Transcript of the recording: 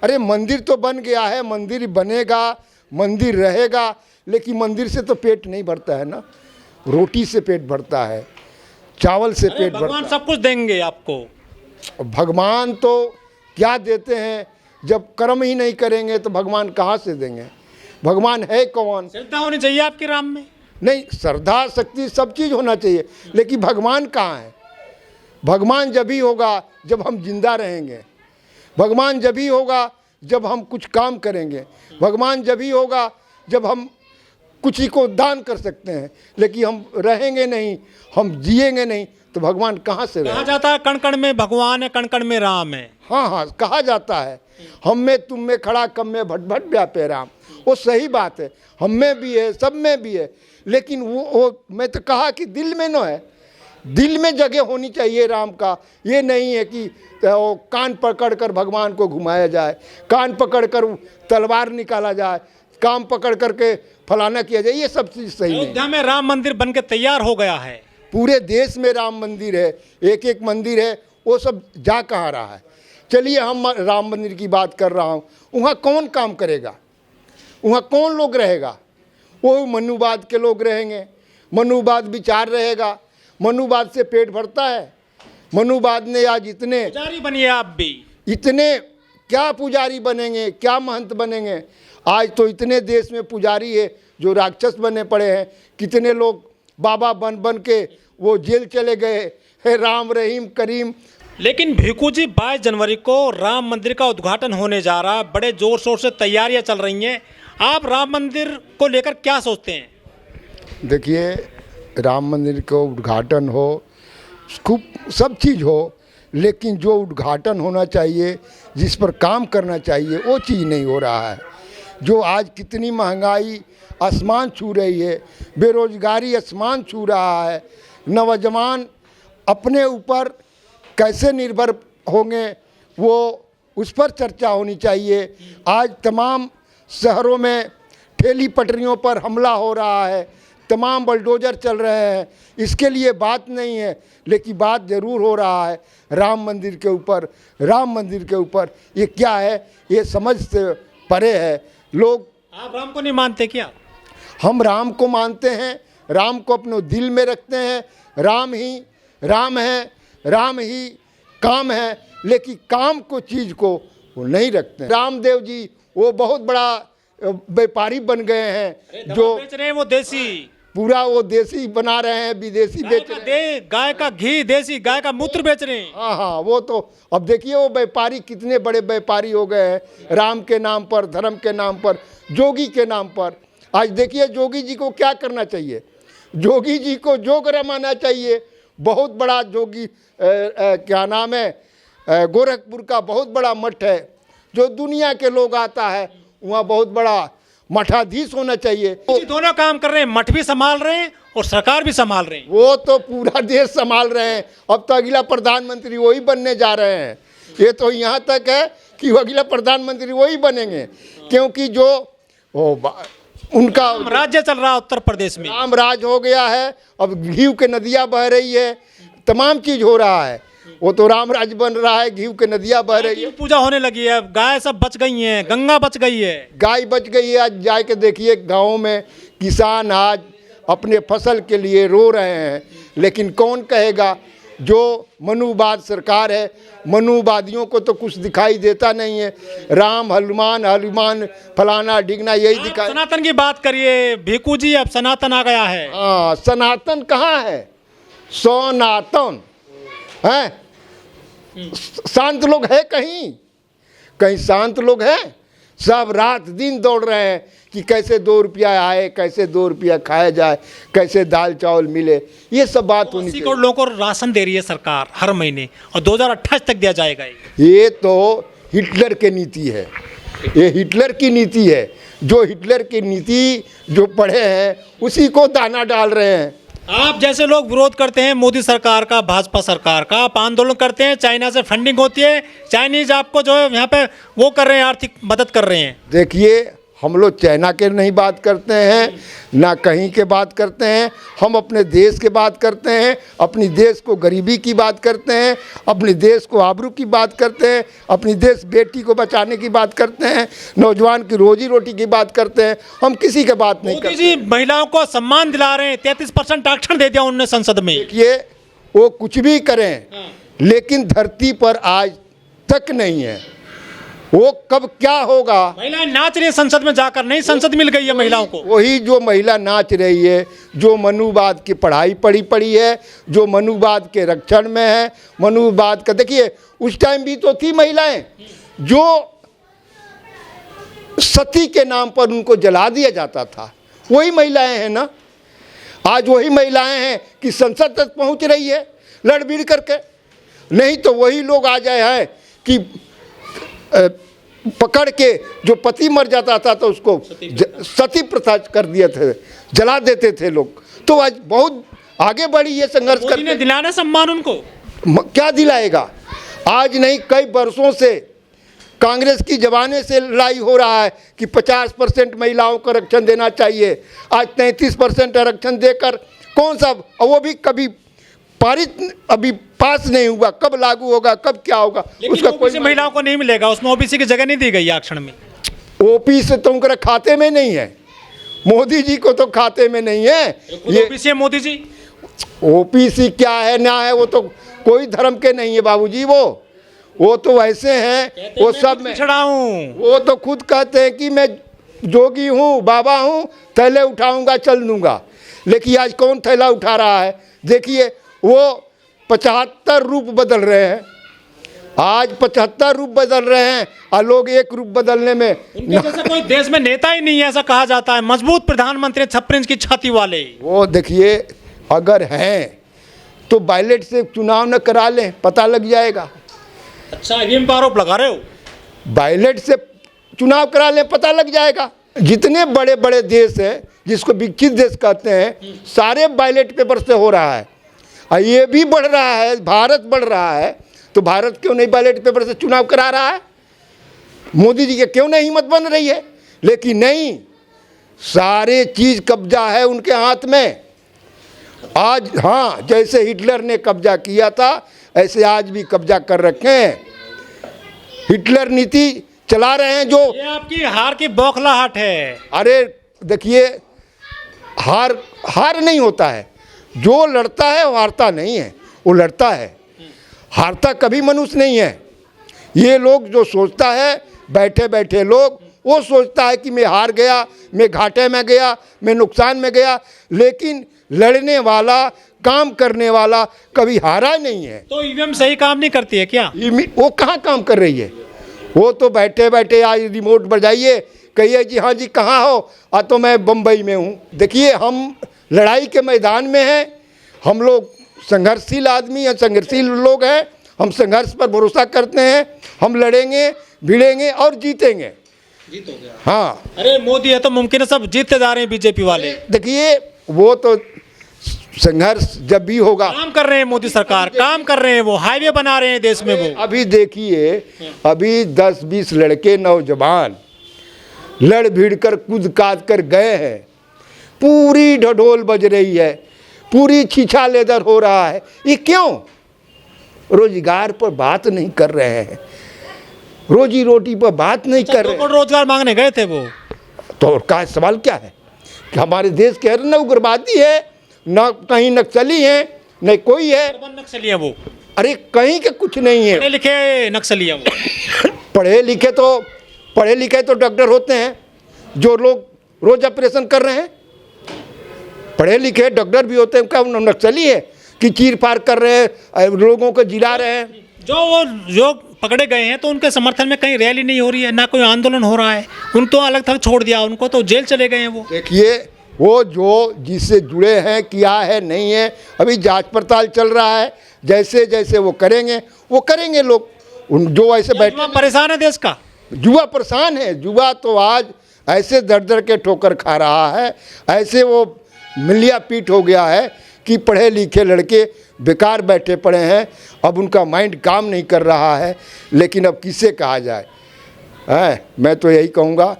अरे मंदिर तो बन गया है, मंदिर बनेगा, मंदिर रहेगा, लेकिन मंदिर से तो पेट नहीं भरता है ना। रोटी से पेट भरता है, चावल से पेट भरता भगवान सब कुछ देंगे आपको। है। भगवान तो क्या देते हैं, जब कर्म ही नहीं करेंगे तो भगवान कहाँ से देंगे। भगवान है कौन? श्रद्धा होनी चाहिए आपके राम में। नहीं, श्रद्धा शक्ति सब चीज़ होना चाहिए, लेकिन भगवान कहाँ है? भगवान जब ही होगा जब हम जिंदा रहेंगे। भगवान जब ही होगा जब हम कुछ काम करेंगे। भगवान जब ही होगा जब हम कुछ ही को दान कर सकते हैं, लेकिन हम रहेंगे नहीं, हम जिएंगे नहीं, तो भगवान कहाँ से कहा रहेगा? जाता है कण कण में भगवान है, कण कण में राम है। हाँ हाँ, कहा जाता है, हम में तुम में खड़ा कम में भट भट व्यापे राम। वो सही बात है, हम में भी है, सब में भी है, लेकिन वो मैं तो कहा कि दिल में न है। दिल में जगह होनी चाहिए राम का। ये नहीं है कि वो कान पकड़ कर भगवान को घुमाया जाए, कान पकड़ कर तलवार निकाला जाए, कान पकड़ करके फलाना किया जाए, ये सब चीज़ सही नहीं। अयोध्या में राम मंदिर बन के तैयार हो गया है। पूरे देश में राम मंदिर है, एक एक मंदिर है, वो सब जा कहाँ रहा है? चलिए हम राम मंदिर की बात कर रहा हूँ, वहाँ कौन काम करेगा? वहाँ कौन लोग रहेगा? वो मनुवाद के लोग रहेंगे, मनुवाद विचार रहेगा। मनुवाद से पेट भरता है? मनुवाद ने आज इतने पुजारी बनिए आप भी। इतने क्या पुजारी बनेंगे, क्या महंत बनेंगे? आज तो इतने देश में पुजारी है जो राक्षस बने पड़े हैं। कितने लोग बाबा बन बन के वो जेल चले गए है। राम रहीम करीम। लेकिन भिखू जी 22 जनवरी को राम मंदिर का उद्घाटन होने जा रहा है, बड़े जोर शोर से तैयारियां चल रही हैं। आप राम मंदिर को लेकर क्या सोचते हैं? देखिए, राम मंदिर का उद्घाटन हो, खूब सब चीज़ हो, लेकिन जो उद्घाटन होना चाहिए, जिस पर काम करना चाहिए, वो चीज़ नहीं हो रहा है। जो आज कितनी महंगाई आसमान छू रही है, बेरोजगारी आसमान छू रहा है, नौजवान अपने ऊपर कैसे निर्भर होंगे, वो उस पर चर्चा होनी चाहिए। आज तमाम शहरों में ठेली पटरियों पर हमला हो रहा है, तमाम बलडोजर चल रहे हैं। इसके लिए बात नहीं है, लेकिन बात ज़रूर हो रहा है राम मंदिर के ऊपर। राम मंदिर के ऊपर ये क्या है, ये समझ से परे है। लोग, आप राम को नहीं मानते क्या? हम राम को मानते हैं, राम को अपने दिल में रखते हैं। राम ही राम है, राम ही काम है, लेकिन काम को चीज़ को वो नहीं रखते। रामदेव जी वो बहुत बड़ा व्यापारी बन गए हैं, जो बेच रहे हैं वो देसी, पूरा वो देसी बना रहे हैं, विदेशी बेच रहे हैं। गाय का घी देसी, गाय का मूत्र बेच रहे हैं। हाँ हाँ, वो तो अब देखिए वो व्यापारी कितने बड़े व्यापारी हो गए हैं, राम के नाम पर, धर्म के नाम पर, जोगी के नाम पर। आज देखिए जोगी जी को क्या करना चाहिए? जोगी जी को जोग रमाना चाहिए। बहुत बड़ा जोगी क्या नाम है, गोरखपुर का बहुत बड़ा मठ है, जो दुनिया के लोग आता है, वहाँ बहुत बड़ा मठाधीश होना चाहिए। दोनों काम कर रहे हैं, मठ भी संभाल रहे हैं और सरकार भी संभाल रहे हैं। वो तो पूरा देश संभाल रहे हैं। अब तो अगला प्रधानमंत्री वही बनने जा रहे हैं। ये तो यहाँ तक है कि अगला प्रधानमंत्री वही बनेंगे, क्योंकि जो उनका राज्य चल रहा है उत्तर प्रदेश में, राम राज हो गया है। अब घी के नदियाँ बह रही है, तमाम चीज़ हो रहा है। वो तो राम राज बन रहा है, घी के नदियाँ बह रही है, पूजा होने लगी है, गाय सब बच गई हैं, गंगा बच गई है, गाय बच गई है। आज जाके देखिए गाँव में किसान आज अपने फसल के लिए रो रहे हैं, लेकिन कौन कहेगा? जो मनुवाद सरकार है, मनुवादियों को तो कुछ दिखाई देता नहीं है। राम हनुमान हनुमान फलाना डिगना यही दिखाई। सनातन की बात करिए भिखू जी, अब सनातन आ गया है। हाँ, सनातन कहाँ है? सनातन है? शांत लोग है कहीं? कहीं शांत लोग हैं? सब रात दिन दौड़ रहे हैं कि कैसे 2 रुपया आए, कैसे 2 रुपया खाया जाए, कैसे दाल चावल मिले। ये सब बात होनी 80 करोड़ लोगों को राशन दे रही है सरकार हर महीने, और 2028 तक दिया जाएगा। ये तो हिटलर की नीति है, ये हिटलर की नीति है। जो हिटलर की नीति जो पढ़े हैं उसी को दाना डाल रहे हैं। आप जैसे लोग विरोध करते हैं मोदी सरकार का, भाजपा सरकार का, आप आंदोलन करते हैं, चाइना से फंडिंग होती है, चाइनीज आपको जो है यहाँ पे वो कर रहे हैं, आर्थिक मदद कर रहे हैं। देखिए, हम लोग चाइना के नहीं बात करते हैं, ना कहीं के बात करते हैं। हम अपने देश के बात करते हैं, अपनी देश को गरीबी की बात करते हैं, अपने देश को आबरू की बात करते हैं, अपनी देश बेटी को बचाने की बात करते हैं, नौजवान की रोजी रोटी की बात करते हैं। हम किसी के बात नहीं मोदी करते। जी महिलाओं को सम्मान दिला रहे हैं, 33% आरक्षण दे दिया उन्होंने संसद में। देखिए, वो कुछ भी करें, लेकिन धरती पर आज तक नहीं है। वो कब क्या होगा? महिलाएं नाच रही है संसद में जाकर, नहीं संसद मिल गई है महिलाओं को। वही जो महिला नाच रही है, जो मनुवाद की पढ़ाई पढ़ी है, जो मनुवाद के रक्षण में है, मनुवाद का देखिए, उस टाइम भी तो थी महिलाएं जो सती के नाम पर उनको जला दिया जाता था। वही महिलाएं हैं ना, आज वही महिलाएं हैं कि संसद तक पहुंच रही है लड़ भिड़ करके। नहीं तो वही लोग आ जाए हैं कि पकड़ के जो पति मर जाता था तो उसको सती प्रथा कर दिए थे, जला देते थे लोग। तो आज बहुत आगे बढ़ी ये संघर्ष मोदी ने दिलाना सम्मान उनको। क्या दिलाएगा? आज नहीं, कई वर्षों से कांग्रेस की जमाने से लड़ाई हो रहा है कि 50% महिलाओं को आरक्षण देना चाहिए। आज 33% आरक्षण देकर कौन सा, वो भी कभी पारित अभी पास नहीं हुआ, कब लागू होगा, कब क्या होगा उसका कोई। महिलाओं को नहीं मिलेगा, उसमें ओबीसी की जगह नहीं दी गई आरक्षण में। ओबीसी तो उनके खाते में नहीं है, मोदी जी को तो खाते में नहीं है। ये ओबीसी है मोदी जी। ओबीसी क्या है ना है, वो तो कोई धर्म के नहीं है बाबूजी। वो तो वैसे हैं, वो सब में पिछड़ा हूँ। वो तो खुद कहते हैं कि मैं जोगी हूँ, बाबा हूँ, थैले उठाऊंगा चल दूंगा। लेकिन आज कौन थैला उठा रहा है? देखिए, वो 75 रूप बदल रहे हैं। आज 75 रूप बदल रहे हैं और लोग एक रूप बदलने में उनके जैसा कोई देश में नेता ही नहीं है, ऐसा कहा जाता है। मजबूत प्रधानमंत्री, 56 इंच की छाती वाले। वो देखिए, अगर हैं तो बैलेट से चुनाव न करा लें, पता लग जाएगा। अच्छा, ईवीएम पर आरोप लगा रहे हो? बैलेट से चुनाव करा लें, पता लग जाएगा। जितने बड़े बड़े देश हैं, जिसको विकसित देश कहते हैं, सारे बैलेट पेपर से हो रहा है। और ये भी बढ़ रहा है, भारत बढ़ रहा है, तो भारत क्यों नहीं बैलेट पेपर से चुनाव करा रहा है? मोदी जी के क्यों नहीं हिम्मत बन रही है? लेकिन नहीं, सारे चीज़ कब्जा है उनके हाथ में आज। हाँ, जैसे हिटलर ने कब्जा किया था, ऐसे आज भी कब्जा कर रखे हैं। हिटलर नीति चला रहे हैं जो। ये आपकी हार की बौखलाहट है। अरे देखिए, हार नहीं होता है। जो लड़ता है वो हारता नहीं है, वो लड़ता है। हारता कभी मनुष्य नहीं है। ये लोग जो सोचता है, बैठे बैठे लोग, वो सोचता है कि मैं हार गया, मैं घाटे में गया, मैं नुकसान में गया। लेकिन लड़ने वाला, काम करने वाला कभी हारा नहीं है। तो ईवीएम सही काम नहीं करती है क्या? वो कहाँ काम कर रही है? वो तो बैठे बैठे आज रिमोट बजाइए, कहिए जी हाँ जी कहाँ हो, तो मैं बम्बई में हूँ। देखिए, हम लड़ाई के मैदान में हैं। हम लोग संघर्षशील आदमी हैं, संघर्षशील लोग हैं। हम संघर्ष पर भरोसा करते हैं। हम लड़ेंगे, भिड़ेंगे और जीतेंगे। जीतोगे? हाँ। अरे मोदी है तो मुमकिन है, सब जीतते जा रहे हैं बीजेपी वाले। देखिए, वो तो संघर्ष जब भी होगा। काम कर रहे हैं मोदी सरकार, काम कर रहे हैं, वो हाईवे बना रहे हैं देश में। वो अभी देखिए, अभी 10-20 लड़के नौजवान लड़ भिड़ कर कूद काद कर गए हैं। पूरी ढढोल बज रही है, पूरी छीछा लेदर हो रहा है। ये क्यों? रोजगार पर बात नहीं कर रहे हैं, रोजी रोटी पर बात नहीं कर रहे हैं। रोजगार मांगने गए थे वो, तो का सवाल क्या है कि हमारे देश के न उग्रवादी है, न कहीं नक्सली है, न कोई है। नक्सली है वो। अरे कहीं के कुछ नहीं है। पढ़े लिखे नक्सली है वो। पढ़े लिखे तो डॉक्टर होते हैं, जो लोग रोज ऑपरेशन कर रहे हैं। पढ़े लिखे डॉक्टर भी होते हैं, क्या नक्सली है कि चीर फाड़ कर रहे हैं, लोगों को जिला रहे हैं? जो पकड़े गए हैं तो उनके समर्थन में कहीं रैली नहीं हो रही है, ना कोई आंदोलन हो रहा है। उनको अलग थलग छोड़ दिया, उनको तो जेल चले गए हैं वो। देखिए, वो जो जिससे जुड़े हैं, किया है नहीं है, अभी जांच पड़ताल चल रहा है। जैसे जैसे वो करेंगे लोग। उन जो ऐसे बैठे परेशान है देश का, युवा परेशान है। युवा तो आज ऐसे दर दर के ठोकर खा रहा है, ऐसे वो मिलिया पीट हो गया है कि पढ़े लिखे लड़के बेकार बैठे पड़े हैं। अब उनका माइंड काम नहीं कर रहा है। लेकिन अब किसे कहा जाए? मैं तो यही कहूँगा